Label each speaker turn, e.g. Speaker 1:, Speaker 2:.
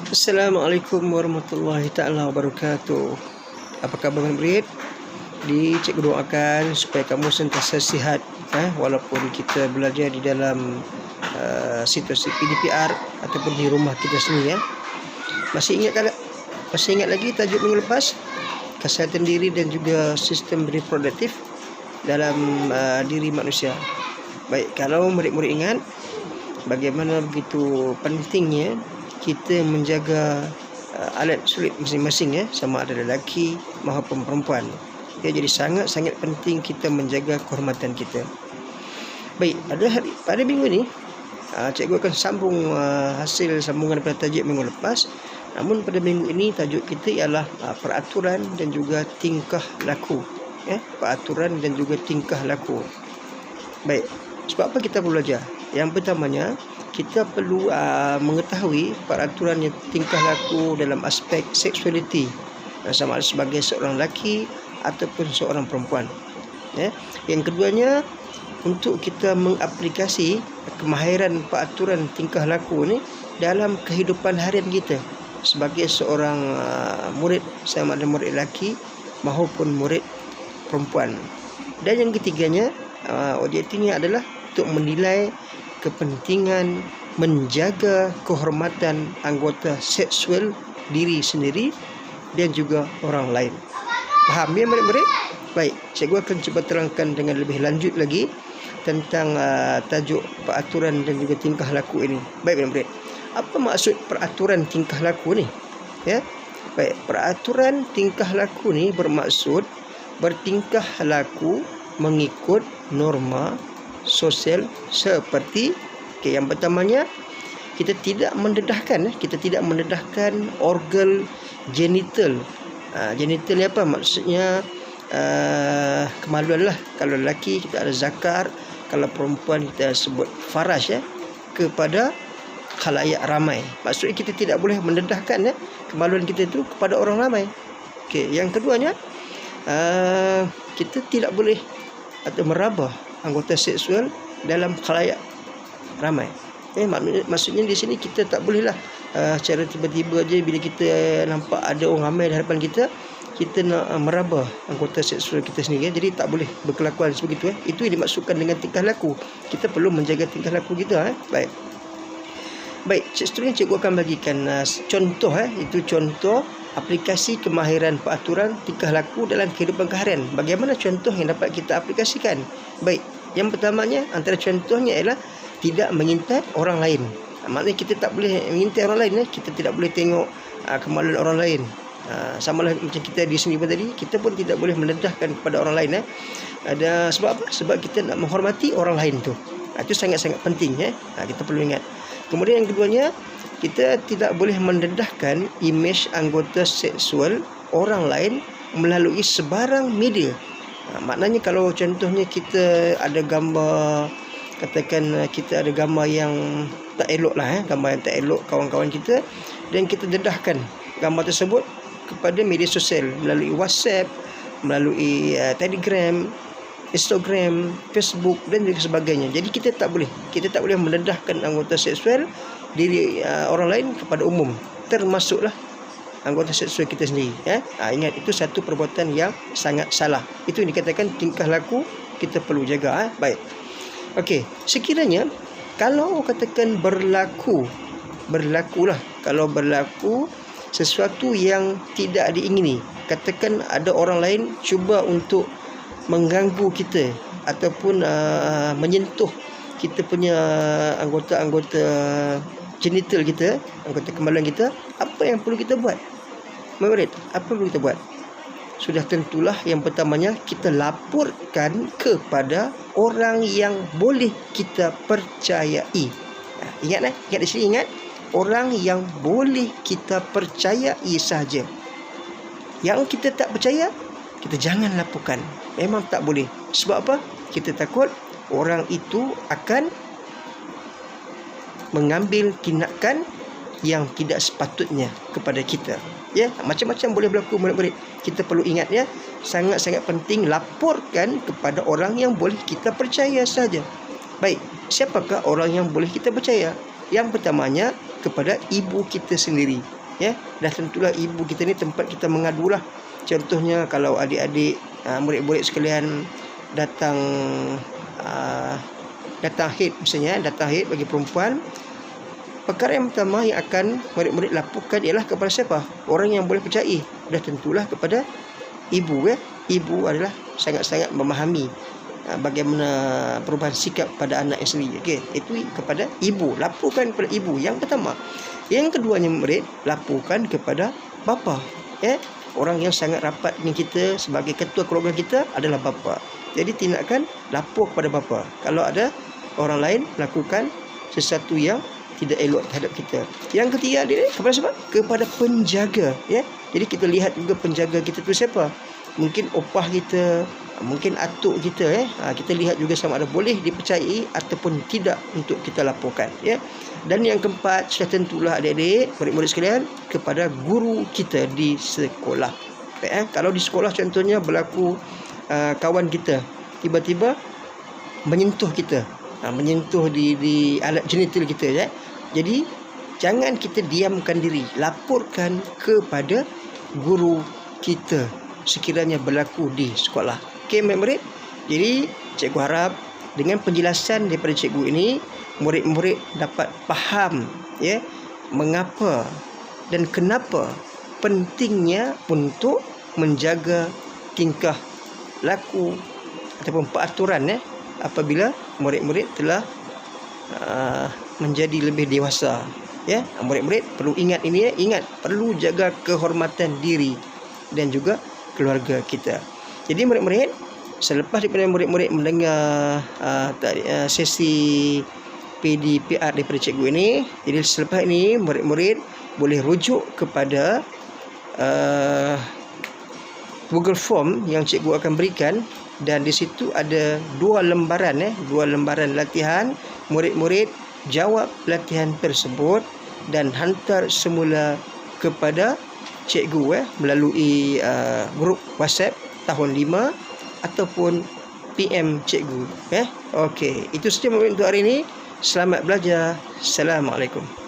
Speaker 1: Assalamualaikum warahmatullahi ta'ala wabarakatuh. Apa khabar murid? Cikgu doakan supaya kamu sentiasa sihat, walaupun kita belajar di dalam situasi PDPR ataupun di rumah kita sendiri. Masih ingat lagi tajuk minggu lepas? Kesihatan diri dan juga sistem reproduktif dalam diri manusia. Baik, kalau murid-murid ingat bagaimana begitu pentingnya kita menjaga alat sulit masing-masing, sama ada lelaki maupun perempuan. Jadi sangat-sangat penting kita menjaga kehormatan kita. Baik, pada minggu ini cikgu akan sambung hasil sambungan daripada tajuk minggu lepas. Namun pada minggu ini tajuk kita ialah peraturan dan juga tingkah laku. Peraturan dan juga tingkah laku. Baik, sebab apa kita perlu belajar? Yang pertamanya, kita perlu mengetahui peraturan yang tingkah laku dalam aspek seksualiti, sama ada sebagai seorang lelaki ataupun seorang perempuan. Yang keduanya, untuk kita mengaplikasi kemahiran peraturan tingkah laku ni dalam kehidupan harian kita sebagai seorang murid, sama ada murid lelaki maupun murid perempuan. Dan yang ketiganya, objektifnya adalah untuk menilai kepentingan menjaga kehormatan anggota seksual diri sendiri dan juga orang lain. Faham ya murid-murid? Baik, cikgu akan cuba terangkan dengan lebih lanjut lagi tentang tajuk peraturan dan juga tingkah laku ini. Baik murid-murid, apa maksud peraturan tingkah laku ni? Baik, peraturan tingkah laku ni bermaksud bertingkah laku mengikut norma sosial seperti yang pertamanya, kita tidak mendedahkan organ genital. Genital ni apa? Maksudnya kemaluan lah. Kalau lelaki kita ada zakar, kalau perempuan kita sebut faraj, kepada khalayak ramai. Maksudnya kita tidak boleh mendedahkan kemaluan kita itu kepada orang ramai. Yang keduanya, kita tidak boleh atau merabah anggota seksual dalam khalayak ramai. Maksudnya di sini kita tak bolehlah secara tiba-tiba aja bila kita nampak ada orang ramai di hadapan kita nak merabah anggota seksual kita sendiri. Jadi tak boleh berkelakuan sebegitu. Itu yang dimaksudkan dengan tingkah laku. Kita perlu menjaga tingkah laku kita. Baik, seterusnya cikgu akan bagikan contoh. Itu contoh aplikasi kemahiran peraturan tingkah laku dalam kehidupan keharian. Bagaimana contoh yang dapat kita aplikasikan? Baik, yang pertamanya antara contohnya ialah tidak mengintai orang lain. Maknanya kita tak boleh mengintai orang lain. Kita tidak boleh tengok kemaluan orang lain. Sama lah macam kita di sini pun tadi, kita pun tidak boleh mendedahkan kepada orang lain. Sebab apa? Sebab kita nak menghormati orang lain tu. Itu sangat-sangat penting. Kita perlu ingat. Kemudian yang keduanya, kita tidak boleh mendedahkan imej anggota seksual orang lain melalui sebarang media. Maknanya kalau contohnya kita ada gambar, katakan kita ada gambar yang tak elok lah, gambar yang tak elok kawan-kawan kita, dan kita dedahkan gambar tersebut kepada media sosial melalui WhatsApp, melalui Telegram, Instagram, Facebook dan juga sebagainya. Jadi kita tak boleh mendedahkan anggota seksual diri orang lain kepada umum, termasuklah anggota seksual kita sendiri. Ingat, itu satu perbuatan yang sangat salah. Itu yang dikatakan tingkah laku kita perlu jaga. Baik. Okey, sekiranya kalau katakan berlakulah, kalau berlaku sesuatu yang tidak diingini, katakan ada orang lain cuba untuk mengganggu kita ataupun menyentuh kita punya anggota genital kita, anggota kemaluan kita, apa yang perlu kita buat? Murid, apa perlu kita buat? Sudah tentulah yang pertamanya kita laporkan kepada orang yang boleh kita percayai. Ingat di sini, orang yang boleh kita percayai saja. Yang kita tak percaya, kita jangan laporkan. Memang tak boleh. Sebab apa? Kita takut orang itu akan mengambil tindakan yang tidak sepatutnya kepada kita. Macam-macam boleh berlaku murid-murid. Kita perlu ingat, sangat-sangat penting laporkan kepada orang yang boleh kita percaya saja. Baik, siapakah orang yang boleh kita percaya? Yang pertamanya, kepada ibu kita sendiri, ya. Dah tentulah ibu kita ni tempat kita mengadulah. Contohnya kalau adik-adik, murid-murid sekalian datang haid misalnya, datang haid bagi perempuan, perkara yang pertama yang akan murid-murid laporkan ialah kepada siapa? Orang yang boleh percayai. Dah tentulah kepada ibu, ya. Ibu adalah sangat-sangat memahami bagaimana perubahan sikap pada anak yang sendiri. Okey, itu kepada ibu, laporkan kepada ibu yang pertama. Yang keduanya murid, laporkan kepada bapa, ya. Orang yang sangat rapat dengan kita sebagai ketua keluarga kita adalah bapa. Jadi tindakan lapor kepada bapa kalau ada orang lain melakukan sesuatu yang tidak elok terhadap kita. Yang ketiga dia kepada siapa? Kepada penjaga, ya. Jadi kita lihat juga penjaga kita tu siapa? Mungkin opah kita, mungkin atuk kita, ya. Kita lihat juga sama ada boleh dipercayai ataupun tidak untuk kita laporkan, ya. Dan yang keempat, sudah tentulah adik-adik, murid-murid sekalian, kepada guru kita di sekolah. Kalau di sekolah contohnya berlaku kawan kita tiba-tiba menyentuh kita, menyentuh di alat genital kita, ya. Jadi jangan kita diamkan diri, laporkan kepada guru kita sekiranya berlaku di sekolah. Okey murid-murid. Jadi cikgu harap dengan penjelasan daripada cikgu ini, murid-murid dapat faham, ya, mengapa dan kenapa pentingnya untuk menjaga tingkah laku ataupun peraturan, ya, apabila murid-murid telah menjadi lebih dewasa, ya. Murid-murid perlu ingat ini, ya. Ingat, perlu jaga kehormatan diri dan juga keluarga kita. Jadi murid-murid, selepas daripada murid-murid mendengar sesi PDPR daripada cikgu ini, jadi selepas ini murid-murid boleh rujuk kepada Google Form yang cikgu akan berikan, dan di situ ada 2 lembaran, ya, 2 lembaran latihan. Murid-murid jawab latihan tersebut dan hantar semula kepada cikgu, melalui grup WhatsApp tahun 5 ataupun PM cikgu, ya. Okey, itu saja untuk hari ini. Selamat belajar. Assalamualaikum.